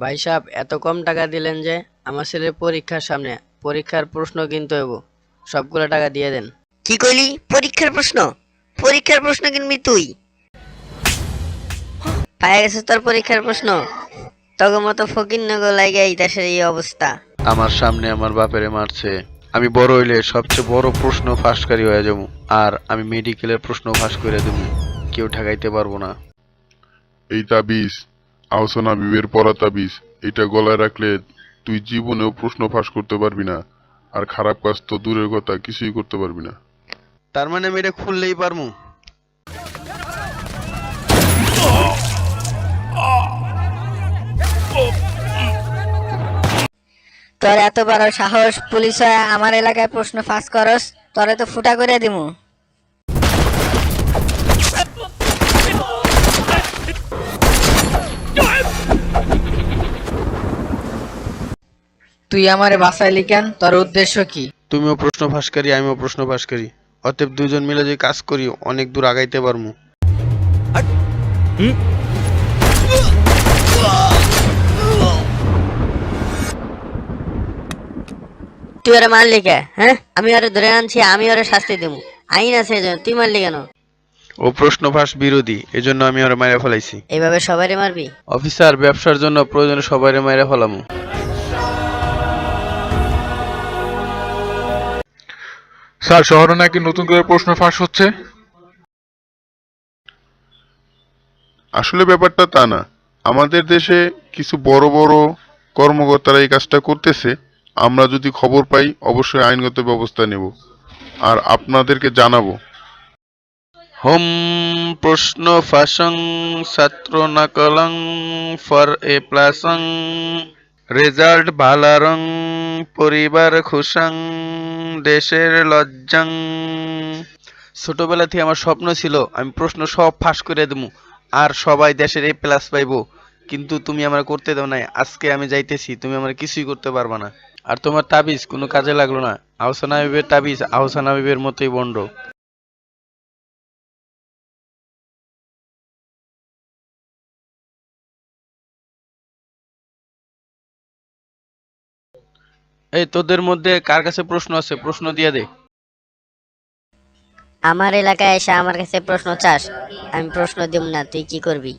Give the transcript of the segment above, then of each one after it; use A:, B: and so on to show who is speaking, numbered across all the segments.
A: ভাই সাহেব, এত কম টাকা দিলেন যে? আমার ছেলের পরীক্ষার সামনে, পরীক্ষার প্রশ্ন কিনতে হইব, সবগুলো টাকা দিয়ে দেন।
B: কি কইলি? পরীক্ষার প্রশ্ন? পরীক্ষার প্রশ্ন কিনবি তুই? পায়ে গেছে তোর পরীক্ষার প্রশ্ন? তোর মতো ফকির নগর লাগে এই দেশের এই অবস্থা।
C: আমার সামনে আমার বাপেরে মারছে। আমি বড় হইলে সবচেয়ে বড় প্রশ্ন ফাঁসকারী হয়ে যাবো। আর আমি মেডিকেলের প্রশ্ন ফাঁস করে দেবো, কেউ ঠেকাইতে পারবো না।
D: এই তাবিজ আহসান হাবীবের পরা তাবিজ, এটা গলায় রাখলে তুই জীবনেও প্রশ্ন ফাঁস করতে পারবি না, আর খারাপ কাজ তো দূরের কথা, কিছুই করতে পারবি না।
C: তার মানে আমি এটা খুললেই পারবো?
B: তোর এত বড় সাহস, পুলিশ হয়ে আমার এলাকায় প্রশ্ন ফাঁস করস? তোরে তো ফুটা করে দিমু।
A: তুই আমারে বাঁচাইলি কেন? তোর উদ্দেশ্য কি?
C: তুমিও প্রশ্ন ফাঁসকারী, আমিও প্রশ্ন ফাঁসকারী। অতএব দুজন মিলে যদি কাজ করি অনেক দূর আগাইতে পারবো।
B: তুই ওরে মারলি কে? হ্যাঁ, আমি ওরে ধরে আনছি, আমি ওরে শাস্তি দেবো। আইন আছে এজন্য, তুই মারলি কেন?
C: ও প্রশ্ন ফাঁস বিরোধী, এজন্য আমি ওরা মাইরা ফেলাইছি।
B: এইভাবে সবারই মারবি?
C: অফিসার, ব্যবসার জন্য প্রয়োজনে সবাই মাইরা ফেলামু।
E: স্যার, শহরে নাকি নতুন করে প্রশ্ন ফাঁস হচ্ছে।
D: আসলে ব্যাপারটা তা না। আমাদের দেশে কিছু বড় বড় কর্মকর্তারা এই কাজটা করতেছে। আমরা যদি খবর পাই অবশ্যই আইনগত ব্যবস্থা নেব আর আপনাদেরকে জানাবো।
C: হোম প্রশ্ন ফাঁসং ছাত্র নকলং ফর এ প্লাসং রেজাল্ট ভালারং পরিবার খুশাং দেশের লজ্জাং। ছোটবেলা থেকে আমার স্বপ্ন ছিল আমি প্রশ্ন সব ফাঁস করে দেবো আর সবাই দেশের এ প্লাস পাইবো, কিন্তু তুমি আমার করতে দাও নাই। আজকে আমি যাইতেছি, তুমি আমার কিছুই করতে পারবা না। আর তোমার তাবিজ কোনো কাজে লাগলো না। আহসান হাবীবের তাবিজ আহসান হাবীবের মতোই বন্ড। এই তোদের মধ্যে কার কাছে প্রশ্ন আছে? প্রশ্ন দিয়ে দে।
B: আমার এলাকায় এসে আমার কাছে প্রশ্ন চাস? আমি প্রশ্ন দিব না, তুই কি করবি?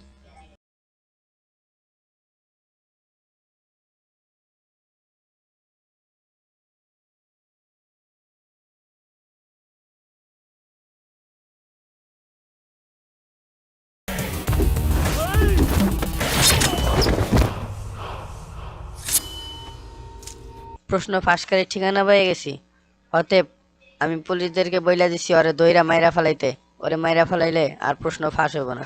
A: প্রশ্ন ফাঁসকারীর ঠিকানা পেয়ে গেছি। অতএব আমি পুলিশদেরকে বইলা দিছি ওরে দইরা মাইরা ফেলাইতে। ওরে মাইরা ফেলাইলে আর প্রশ্ন ফাঁস হইব না।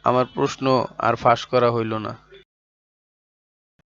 C: আমার প্রশ্ন আর ফাঁস করা হইল না।